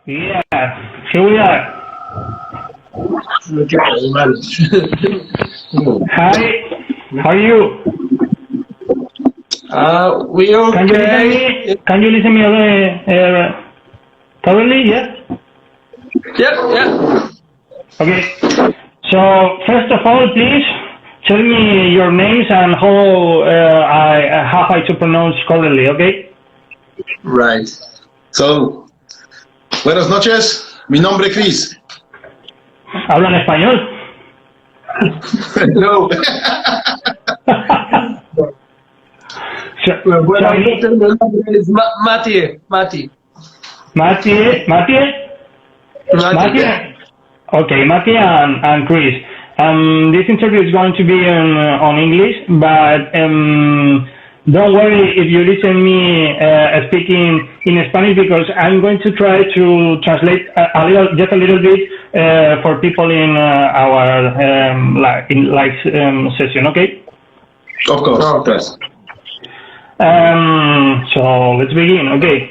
Yeah, here we are. Hi, how are you? We okay. Can you listen me thoroughly? Yes? Yeah. Okay. So, first of all, please tell me your names and how I to pronounce correctly, okay? Right. So, buenas noches, mi nombre es Kris. ¿Hablan español? No. Bueno, el nombre es Matej. Okay, Matej and Kris. This interview is going to be on English, but don't worry if you listen me speaking in Spanish, because I'm going to try to translate just a little bit for people in our live session. Okay? Of course. So let's begin. Okay.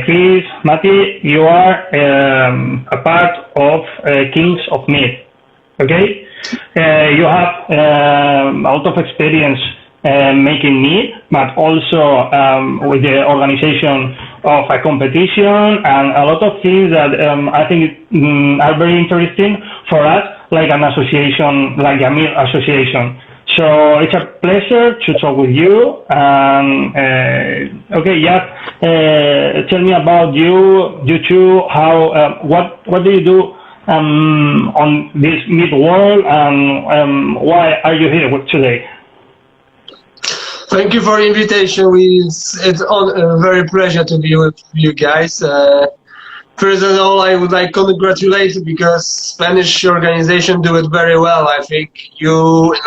Kris, Matej, you are a part of Kings of Mead. Okay? You have a lot of experience making mead, but also with the organization of a competition and a lot of things that I think are very interesting for us, like an association, like a mead association. So it's a pleasure to talk with you. Okay, tell me about you two. How what do you do on this mead world, and why are you here today? Thank you for the invitation. It's a very pleasure to be with you guys. First of all, I would like to congratulate you because Spanish organization do it very well. I think you in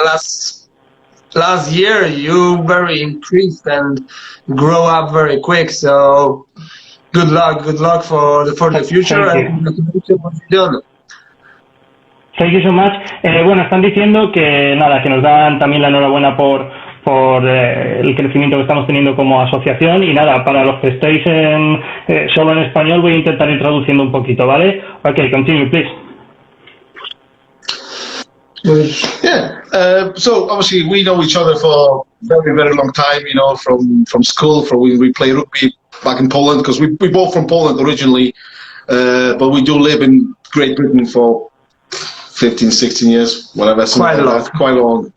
last year you very increased and grow up very quick. So good luck for the future. Thank you so much. Bueno, están diciendo que nada, que nos dan también la enhorabuena por el crecimiento que estamos teniendo como asociación, y nada, para los que estéis solo en español voy a intentar ir traduciendo un poquito, ¿vale? Okay, continue, please. So obviously we know each other for very, very long time, you know, from school, from when we play rugby back in Poland, because we both from Poland originally, but we do live in Great Britain for 15, 16 years, whatever. Quite long.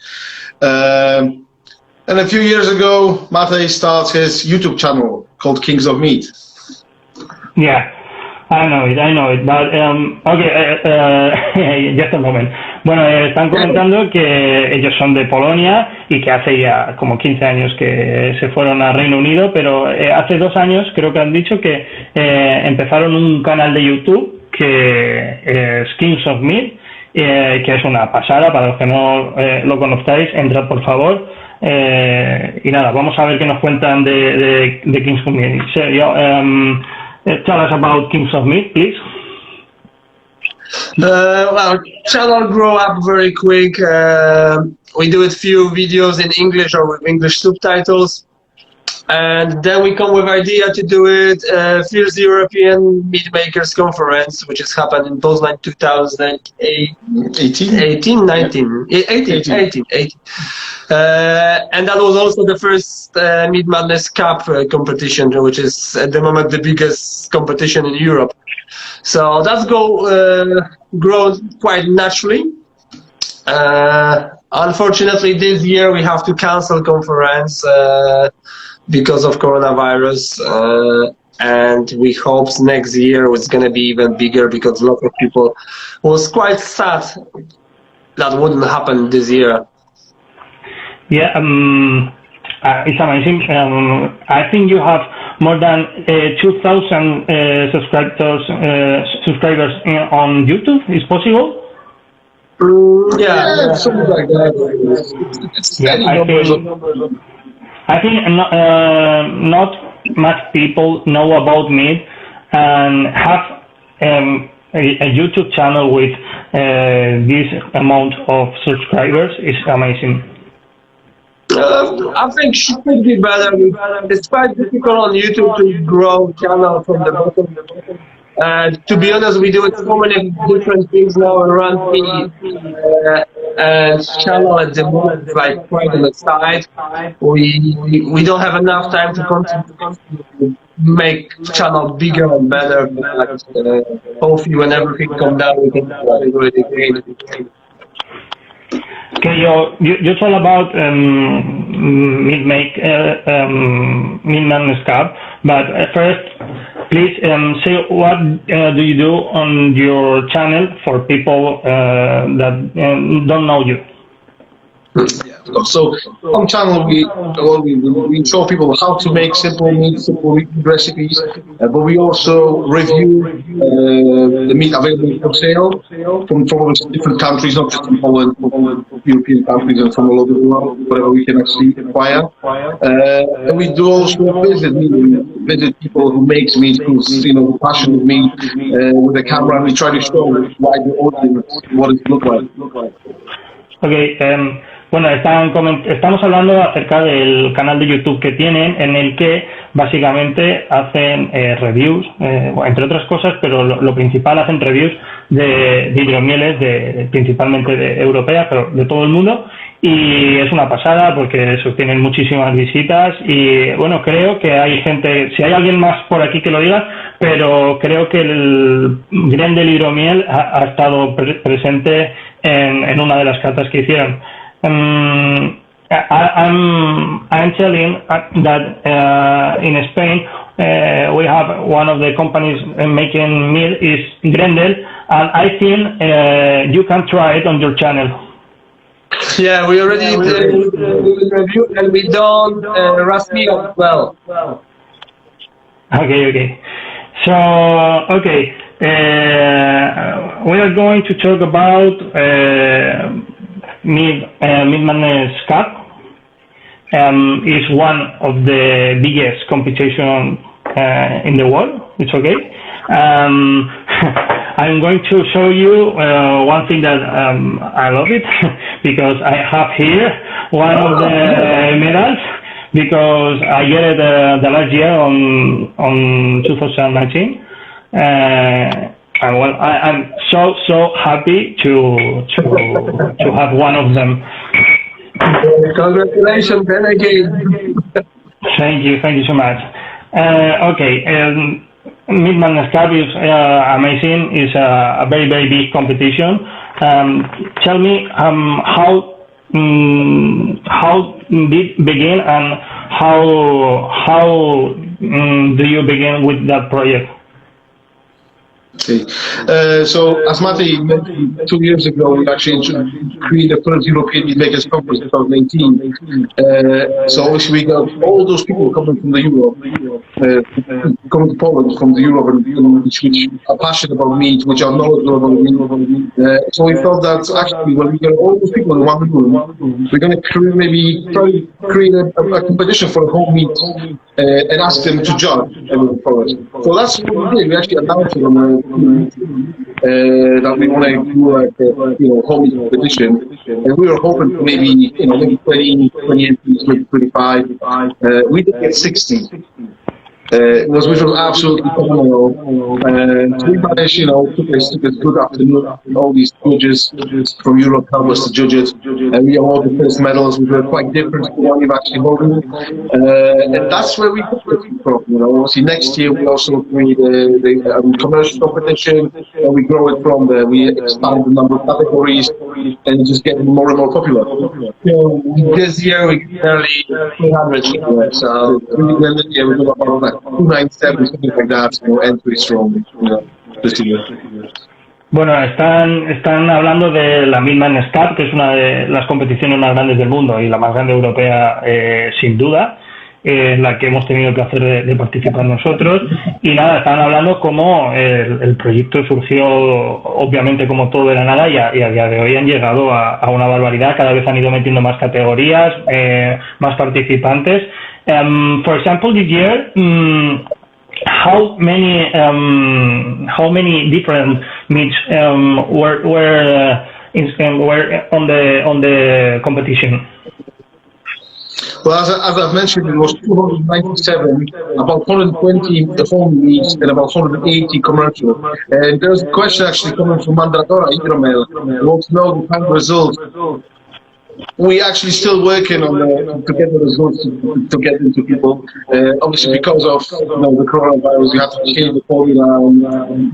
And a few years ago, Matej started his YouTube channel called Kings of Mead. Yeah, I know it, but okay, just a moment. Bueno, están comentando que ellos son de Polonia y que hace ya como 15 años que se fueron a Reino Unido, pero hace 2 años creo que han dicho que empezaron un canal de YouTube que es Kings of Mead, que es una pasada. Para los que no lo conozcáis, entrad por favor. Y nada, vamos a ver qué nos cuentan de Kings of Mead. So, tell us about Kings of Mead, please. Well, channel grow up very quick. We do a few videos in English or with English subtitles, and then we come with idea to do it first European Mead Makers Conference, which has happened in Poznan 2018. And that was also the first Mead Madness Cup competition, which is at the moment the biggest competition in Europe. So that's grown quite naturally. Unfortunately, this year we have to cancel conference because of coronavirus, and we hope next year it's going to be even bigger, because a lot of people was quite sad that wouldn't happen this year. Yeah, it's amazing. I think you have more than 2,000 subscribers on YouTube. Is possible? Yeah, something like that. I think not much people know about Mead, and have a YouTube channel with this amount of subscribers is amazing. I think should be better. It's quite difficult on YouTube to grow channel from the bottom. To be honest, we do so many different things now around and channel at the moment, like quite on the side. We don't have enough time to continue make channel bigger and better. But, hopefully, when everything comes down, we can do it again. Okay, you told about Mead Madness Cup, but first, please say what do you do on your channel for people that don't know you. So on channel we show people how to make simple meat recipes, but we also review the meat available for sale from different countries, not just from Poland, from European countries and from all over the world, whatever we can actually acquire. And we do also visit people who makes meat, who's passionate meat, with a camera, and we try to show why the audience what it looks like. Okay. Bueno, estamos hablando acerca del canal de YouTube que tienen, en el que básicamente hacen reviews, entre otras cosas, pero lo principal hacen reviews de hidromieles, principalmente de europeas, pero de todo el mundo, y es una pasada porque tienen muchísimas visitas y bueno, creo que hay gente, si hay alguien más por aquí que lo diga, pero creo que el Gren del Hidromiel ha estado presente en una de las catas que hicieron. I'm telling that in Spain we have one of the companies making meat is Grendel, and I think you can try it on your channel. Yeah, we already did the review and we done Raspi as well. Okay. So, okay, we are going to talk about Mead Madness Cup. Is one of the biggest competition in the world. It's okay. I'm going to show you one thing that I love it because I have here one of the medals because I get it the last year on 2019. Well, I'm so happy to have one of them. Congratulations, then again. Thank you so much. Okay, Mead Madness Cup is amazing. It's a very big competition. Tell me how did it begin and how do you begin with that project? Okay. So as Matej mentioned 2 years ago, we actually created the first European Mead Makers Conference in 2018. So obviously we got all those people coming from the Europe, coming to Poland from the Europe, and which are passionate about meat, which are knowledgeable about meat. So we felt that actually when we get all those people in one room, we're going to try to create a competition for the whole meat and ask them to judge for us. So that's what we did. We actually announced it on that we want to do home competition, and we were hoping for maybe 20 entries, maybe 25. We did get 60. Which was absolutely phenomenal. So we managed, took a good afternoon. All these judges from Europe helped us to judge it, and we all the first medals, which were quite different from what we've actually won. And that's where we took it from. Obviously, next year we also create the commercial competition, and we grow it from there. We expand the number of categories, and just get more and more popular. So this year we nearly 300. So we're going to 297, something like that, entries from this year. Bueno, están hablando de la Mead Madness Cup, que es una de las competiciones más grandes del mundo y la más grande europea, sin duda, la que hemos tenido el placer de participar nosotros. Y nada, estaban hablando cómo el proyecto surgió, obviamente, como todo de la nada, y a día de hoy han llegado a una barbaridad. Cada vez han ido metiendo más categorías, más participantes. For example, this year, how many different meats were on the competition? Well, as I've mentioned, it was 297, about 120 the home leagues, and about 180 commercial. And there's a question actually coming from Mandradora, Hidromiel, who wants to know the final result. We actually still working on to get the results to get into people. Obviously, because of the coronavirus, you have to change the formula.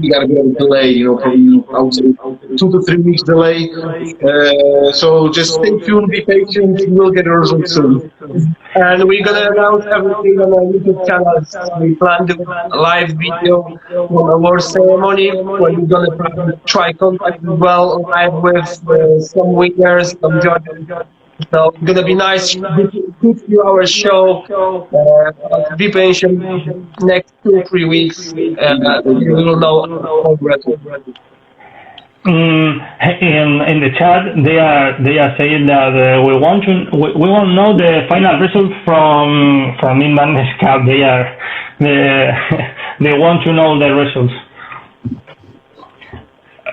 You got a bit of a delay, probably I would say 2 to 3 weeks delay. So just stay tuned, be patient. We'll get the results soon. And we're gonna announce everything on our YouTube channel. We plan to do a live video on our ceremony when we're gonna try contact as well live with some winners, some judges. So it's gonna be nice, good few hours show. Be patient. Next 2 or 3 weeks, you will know already. In the chat, they are saying that we want to know the final result from Mead Madness Cup. They want to know the results.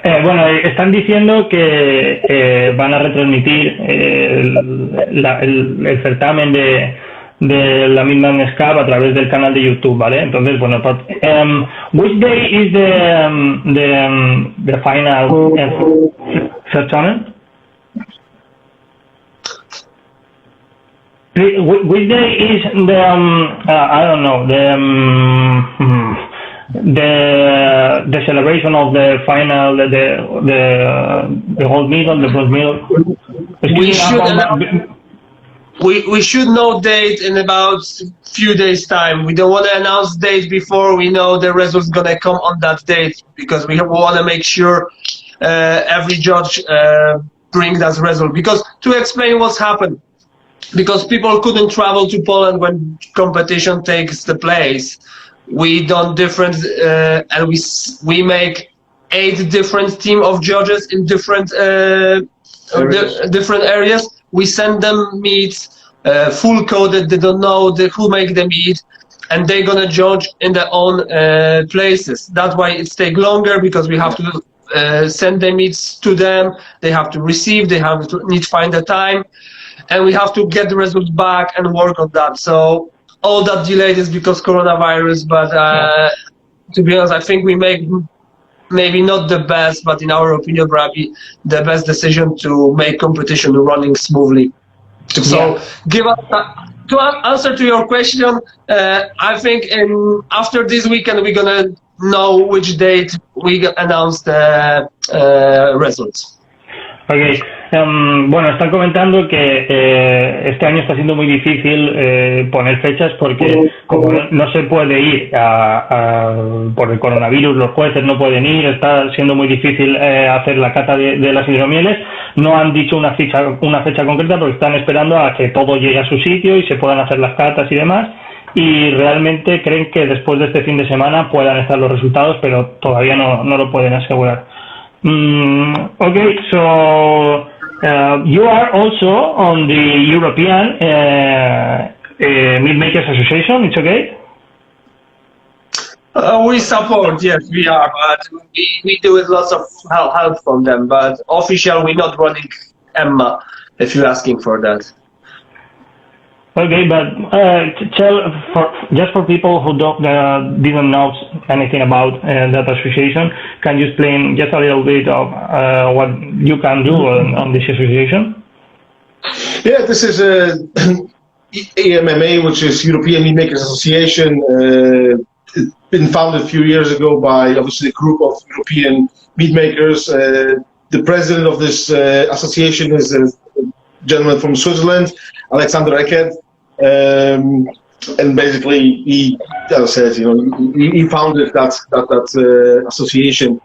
Bueno, están diciendo que van a retransmitir el certamen de la Mead Madness Cup a través del canal de YouTube, ¿vale? Entonces, bueno, which day is the final certamen? Which day is the I don't know, the celebration of the final, the gold medal, the bronze medal? We should know date in about few days time. We don't want to announce date before we know the results gonna come on that date, because we want to make sure every judge brings that result. Because to explain what's happened, because people couldn't travel to Poland when competition takes the place, we done different and we make 8 different team of judges in different different areas. We send them meats full coded. They don't know who make the meat, and they're gonna judge in their own places. That's why it's take longer, because we have to send the meats to them. They have to receive. They have to need to find the time, and we have to get the results back and work on that. So all that delayed is because coronavirus. But to be honest, I think we make maybe not the best, but in our opinion, probably the best decision to make competition running smoothly. So give us to answer to your question. I think after this weekend we're gonna know which date we announce the results. Okay. Bueno, están comentando que este año está siendo muy difícil poner fechas, porque como no se puede ir por el coronavirus, los jueces no pueden ir, está siendo muy difícil hacer la cata de las hidromieles. No han dicho una fecha concreta, porque están esperando a que todo llegue a su sitio y se puedan hacer las catas y demás, y realmente creen que después de este fin de semana puedan estar los resultados, pero todavía no lo pueden asegurar. Okay, so you are also on the European Meat Makers Association. It's okay? We support, yes, we are, but we do with lots of help from them. But official, we're not running EMMA, if you're asking for that. Okay, but just for people who didn't know anything about that association, can you explain just a little bit of what you can do on this association? Yeah, this is EMMA, which is European Meat Makers Association. It's been founded a few years ago by obviously a group of European meat makers. The president of this association is a gentleman from Switzerland, Alexander Eckert. And basically, he, as I said, he founded that association.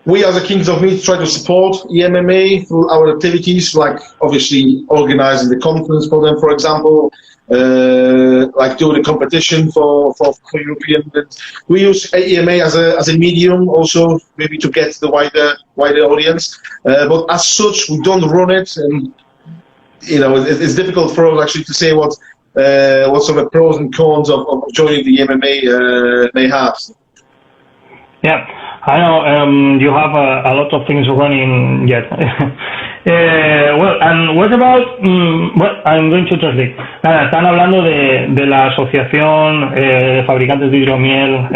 We, as a Kings of Meat, try to support EMMA through our activities, like obviously organizing the conference for them, for example, like doing a competition for European. We use EMMA as a medium, also maybe to get the wider audience. But as such, we don't run it, and it's difficult for us actually to say what sort of pros and cons of joining the MMA may have. Yeah. I know you have a lot of things running yet. Well, and what about, well, I'm going to translate. Están hablando de la Asociación de Fabricantes de Hidromiel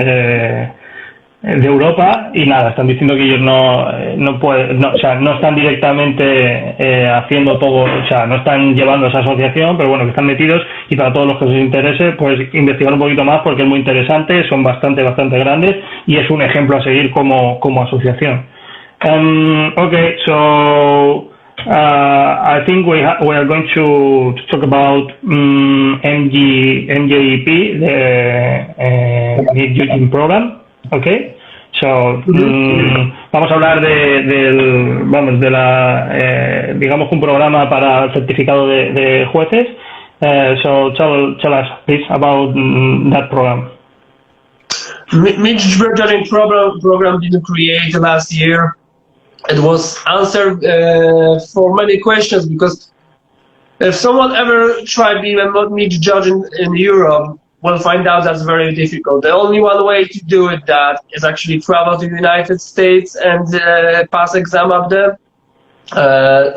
de Europa y nada, están diciendo que ellos no pueden, o sea, no están directamente haciendo todo, o sea, no están llevando esa asociación, pero bueno, que están metidos y para todos los que os interese, pues investigar un poquito más porque es muy interesante, son bastante grandes y es un ejemplo a seguir como asociación. Okay, so I think we are going to talk about MJEP, the Mead Judging Program. Okay, so vamos a hablar de la digamos un programa para el certificado de jueces. So tell us please about that program. Mead Judging program didn't create last year. It was answered for many questions, because if someone ever tried being a Mead judging in Europe, will find out that's very difficult. The only one way to do it that is actually travel to the United States and pass exam up there.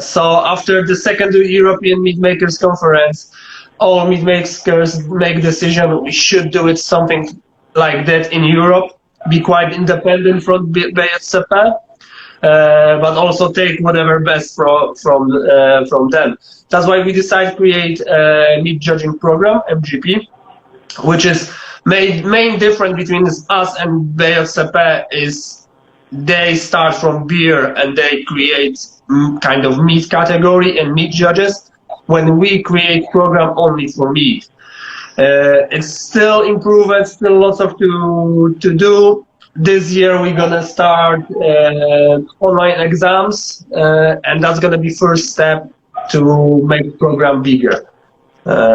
So after the second European Mead Makers Conference, all Mead makers make decision we should do it something like that in Europe, be quite independent from BSCP, but also take whatever best from them. That's why we decided to create a Mead Judging Program, MGP, which is main difference between us and BSCP is they start from beer and they create kind of meat category and meat judges, when we create program only for meat. It's still improvement, still lots of to do. This year we're gonna start online exams, and that's gonna be first step to make the program bigger.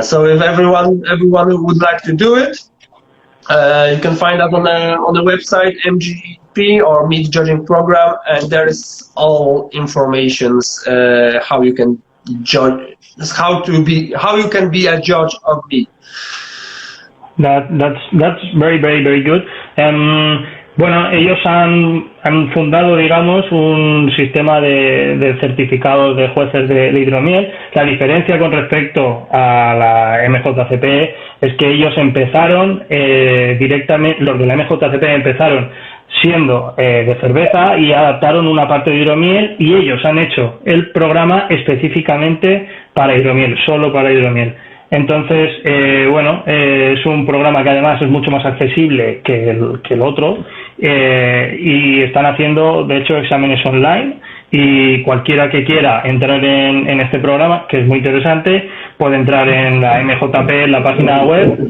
So if everyone who would like to do it, you can find out on the website MGP or Mead Judging Program, and there is all informations how you can judge, how you can be a judge of meat. That's very good. Bueno, ellos han fundado, digamos, un sistema de certificados de jueces de hidromiel. La diferencia con respecto a la MJCP es que ellos empezaron directamente, los de la MJCP empezaron siendo de cerveza y adaptaron una parte de hidromiel, y ellos han hecho el programa específicamente para hidromiel, solo para hidromiel. Entonces, bueno, es un programa que además es mucho más accesible que el otro, y están haciendo, de hecho, exámenes online, y cualquiera que quiera entrar en este programa, que es muy interesante, puede entrar en la MJP, en la página web,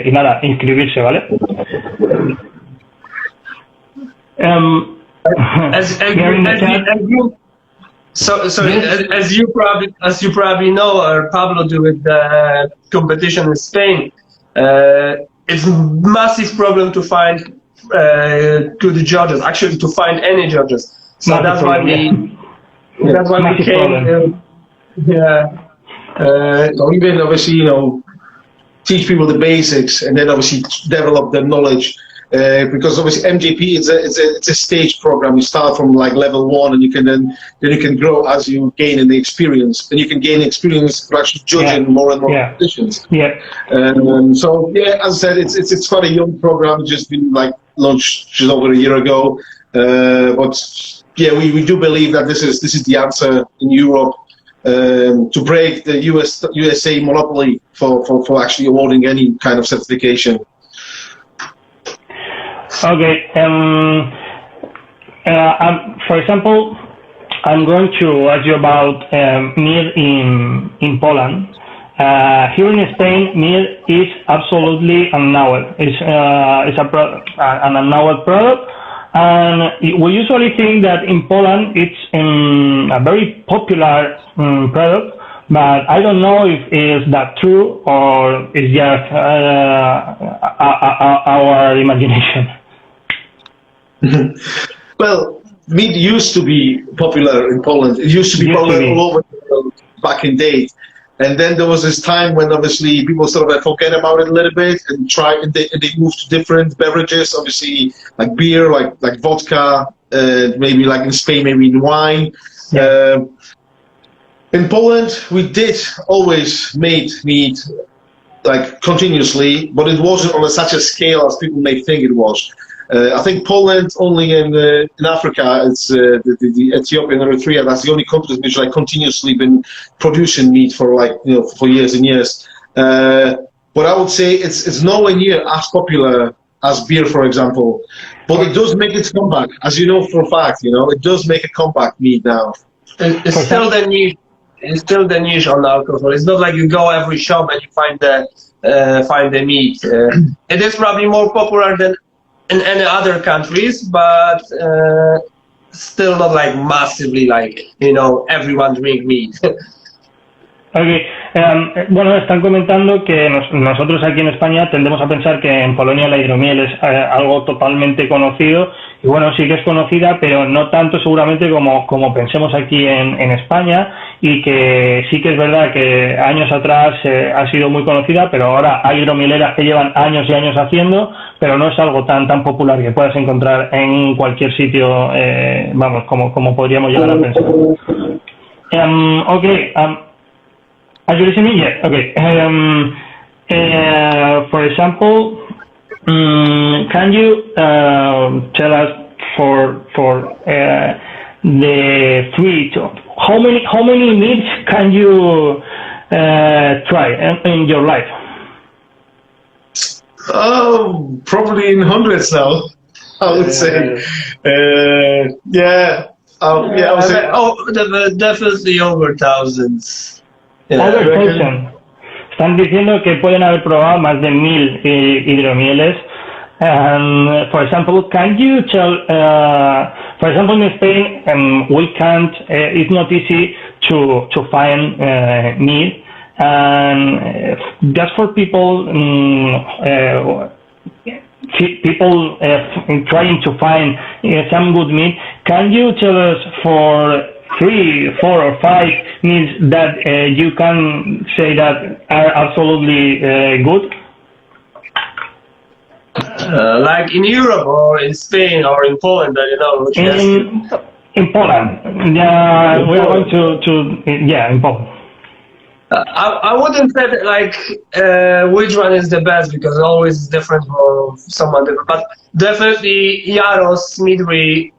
y nada, inscribirse, ¿vale? As you probably know, Pablo do with the competition in Spain, it's massive problem to find good judges. Actually, to find any judges. So that's why we came. So we've been obviously, teach people the basics and then obviously develop the knowledge. Because obviously MGP it's a stage program. You start from like level 1, and you can then you can grow as you gain in the experience, and you can gain experience for actually judging more and more competitions. So as I said, it's quite a young program, just been like launched just over a year ago. But yeah, we do believe that this is the answer in Europe to break the USA monopoly for actually awarding any kind of certification. Okay. For example, I'm going to ask you about Mead in Poland. Here in Spain, Mead is absolutely unknown. It's an unknown product, and we usually think that in Poland it's a very popular product. But I don't know if is that true or it's just our imagination. Well, mead used to be popular in Poland. It used to be popular all over the world back in days. And then there was this time when obviously people sort of forget about it a little bit and they moved to different beverages, obviously like beer, like vodka, maybe like in Spain, maybe in wine. Yeah. In Poland, we did always made mead like continuously, but it wasn't on such a scale as people may think it was. I think Poland only in Africa, it's the Ethiopia and Eritrea. That's the only countries which like continuously been producing meat for like for years and years. But I would say it's nowhere near as popular as beer, for example. But it does make its comeback, as you know for a fact. It does make a comeback meat now. It's still the niche. It's still the niche on alcohol. It's not like you go every shop and you find the meat. It is probably more popular than in any other countries, but still not like massively like everyone drink meat. Okay. Bueno, están comentando que nosotros aquí en España tendemos a pensar que en Polonia la hidromiel es algo totalmente conocido, y bueno, sí que es conocida, pero no tanto seguramente como pensemos aquí en España, y que sí que es verdad que años atrás ha sido muy conocida, pero ahora hay hidromieleras que llevan años y años haciendo, pero no es algo tan popular que puedas encontrar en cualquier sitio, vamos, como podríamos llegar a pensar. Okay. Are you listening? Yeah. Okay. For example, can you tell us for the fruit, how many meats can you try in your life? Oh, probably in hundreds now, I would say. Yeah. I would say. Definitely over thousands. Over 1,000. Están diciendo que pueden haber probado más de 1,000 hidromieles. For example, can you tell, for example, in Spain, we can't, it's not easy to find meat. And just for people, trying to find some good meat, can you tell us for 3, 4, or 5 meats that you can say that are absolutely good? Like in Europe or in Spain or in Poland, In Poland. Yeah, we are going to in Poland. I wouldn't say that, like which one is the best, because always is different for someone different. But definitely Jaros Midry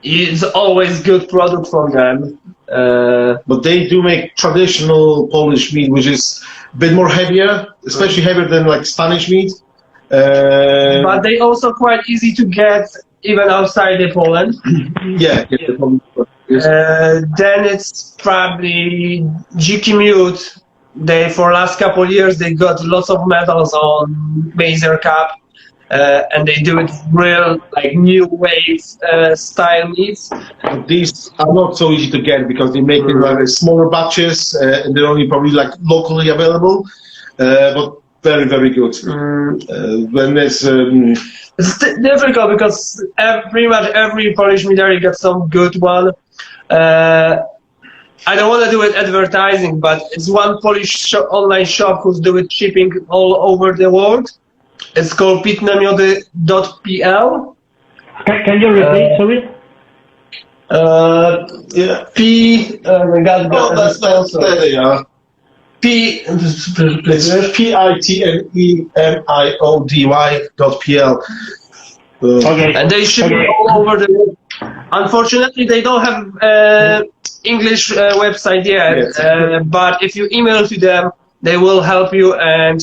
is always good product from them. But they do make traditional Polish meat, which is a bit more heavier, especially heavier than like Spanish meat. But they also quite easy to get even outside the Poland. Yeah. Then it's probably Dziki Miód. They for last couple of years they got lots of medals on Mazer Cup. And they do it real like new wave style meats. These are not so easy to get because they make it like smaller batches and they're only probably like locally available, but very, very good. When it's difficult because pretty much every Polish meadery gets some good one. I don't want to do it advertising, but it's one Polish online shop who's doing shipping all over the world. It's called pitnemiody.pl. Can you repeat, sorry? Yeah. pitnemiody.pl. Okay. And they ship all over the world. Unfortunately, they don't have English website yet. Yes. But if you email to them, they will help you and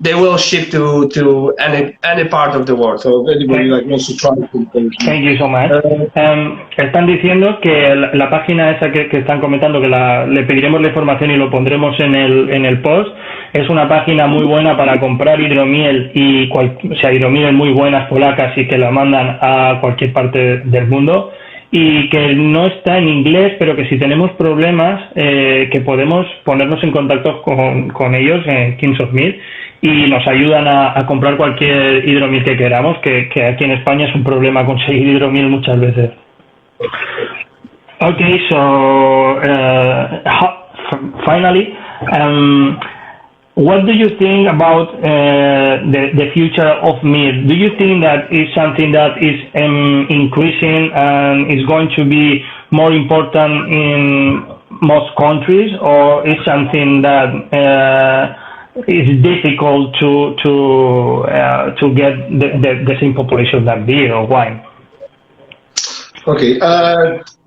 they will ship to any part of the world. So anybody like wants to try it. Thank you so much. Están diciendo que la página esa que están comentando, que le pediremos la información y lo pondremos en el post, es una página muy buena para comprar hidromiel y hidromiel muy buenas polacas y que la mandan a cualquier parte del mundo, y que no está en inglés, pero que si tenemos problemas que podemos ponernos en contacto con ellos en Kings of Mead y nos ayudan a comprar cualquier hidromiel que queramos, que aquí en España es un problema conseguir hidromiel muchas veces. Okay, so finally, what do you think about the future of meat? Do you think that is something that is increasing and is going to be more important in most countries, or is something that is difficult to get the same population that beer or wine? Okay,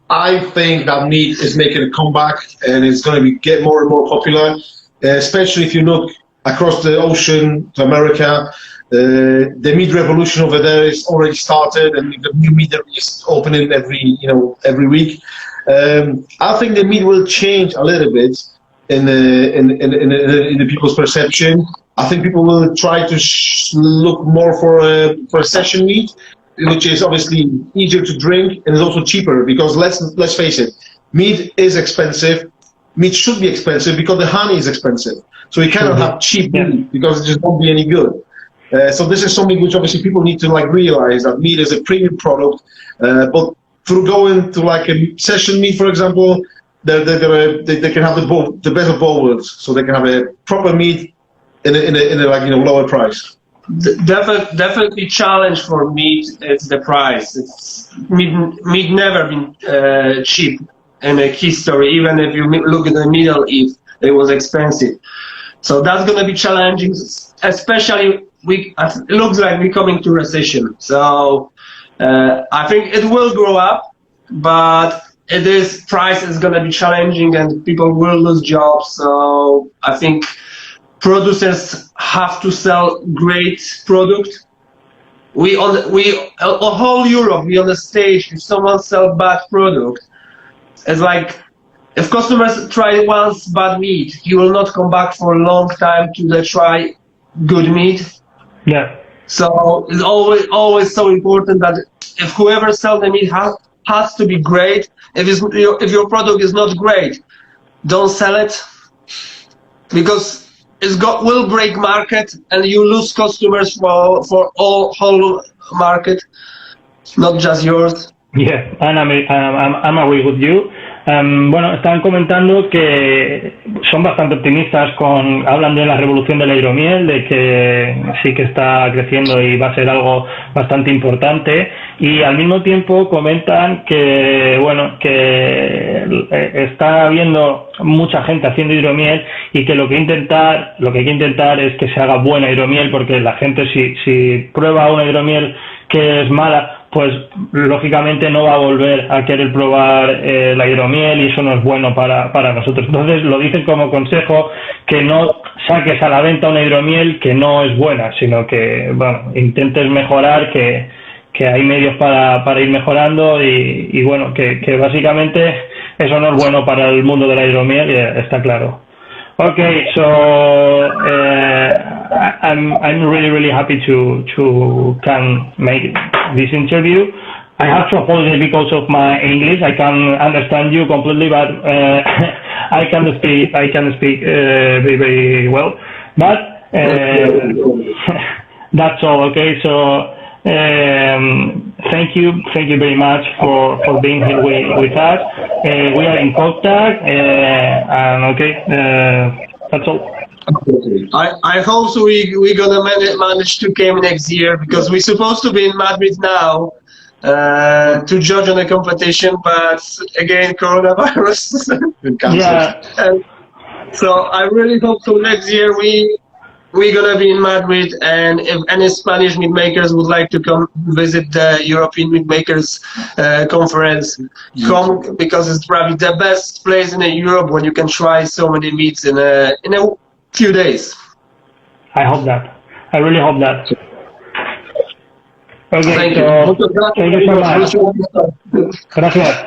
I think that meat is making a comeback and it's going to get more and more popular, especially if you look across the ocean to America. The meat revolution over there is already started, and the new meadery is opening every week. I think the meat will change a little bit in the people's perception. I think people will try to look more for a session meat, which is obviously easier to drink and is also cheaper, because let's face it, meat is expensive. Meat should be expensive because the honey is expensive. So you cannot have cheap meat because it just won't be any good. So this is something which obviously people need to realize, that meat is a premium product. But through going to a session meat, for example, they can have the best of both worlds. So they can have a proper meat in a lower price. Definitely challenge for meat is the price. It's meat never been cheap in a history. Even if you look at the Middle East, it was expensive. So that's going to be challenging, especially it looks like we're coming to recession. So I think it will grow up, but price is going to be challenging and people will lose jobs. So I think producers have to sell great product. Whole Europe, we on the stage. If someone sells bad product, it's like if customers try once bad meat, he will not come back for a long time to try good meat. Yeah. So it's always so important that if whoever sells the meat has to be great. If your product is not great, don't sell it, because will break market and you lose customers for whole market, not just yours. Yeah, I'm agree with you. Bueno, están comentando que son bastante optimistas hablan de la revolución de la hidromiel, de que sí que está creciendo y va a ser algo bastante importante, y al mismo tiempo comentan que, bueno, que está habiendo mucha gente haciendo hidromiel y que lo que hay que intentar es que se haga buena hidromiel, porque la gente si prueba una hidromiel que es mala, pues lógicamente no va a volver a querer probar la hidromiel, y eso no es bueno para nosotros. Entonces lo dicen como consejo, que no saques a la venta una hidromiel que no es buena, sino que, bueno, intentes mejorar, que hay medios para ir mejorando, y bueno, que básicamente eso no es bueno para el mundo de la hidromiel, está claro. Okay, so I'm really happy to can make this interview. I have to apologize because of my English. I can understand you completely, but I can speak very well. But that's all. Okay, so thank you very much for being here with us. We are in contact, and okay, that's all. I hope so we're gonna manage to come next year, because we're supposed to be in Madrid now to judge on the competition, but again, coronavirus. Yeah. So I really hope so next year we're gonna be in Madrid, and if any Spanish meat makers would like to come visit the European Meat Makers Conference, come, because it's probably the best place in Europe when you can try so many meats in a few days. I hope that. I really hope that. Okay, thank you so much. Gracias.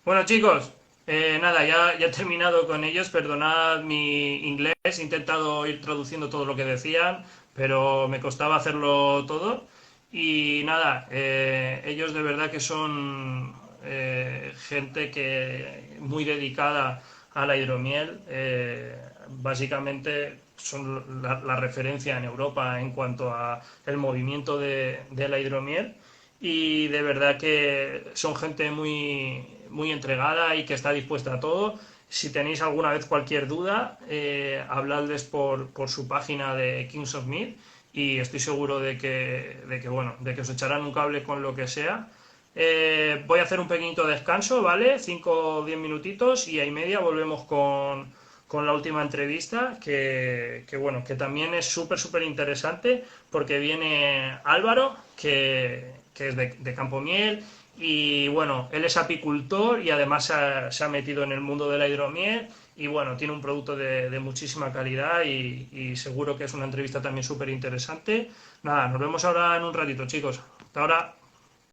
Bueno, chicos, nada, ya he terminado con ellos. Perdonad mi inglés, he intentado ir traduciendo todo lo que decían, pero me costaba hacerlo todo. Y nada, ellos de verdad que son gente muy dedicada a la hidromiel. Básicamente son la referencia en Europa en cuanto a el movimiento de la hidromiel, y de verdad que son gente muy, muy entregada y que está dispuesta a todo. Si tenéis alguna vez cualquier duda, habladles por su página de Kings of Mead, y estoy seguro de que os echarán un cable con lo que sea. Voy a hacer un pequeñito descanso, ¿vale? 5 o 10 minutitos, y a y media volvemos con la última entrevista, que también es súper interesante, porque viene Álvaro, que es de Campomiel, y bueno, él es apicultor y además se ha metido en el mundo de la hidromiel, y bueno, tiene un producto de muchísima calidad, y seguro que es una entrevista también súper interesante. Nada, nos vemos ahora en un ratito, chicos. Hasta ahora.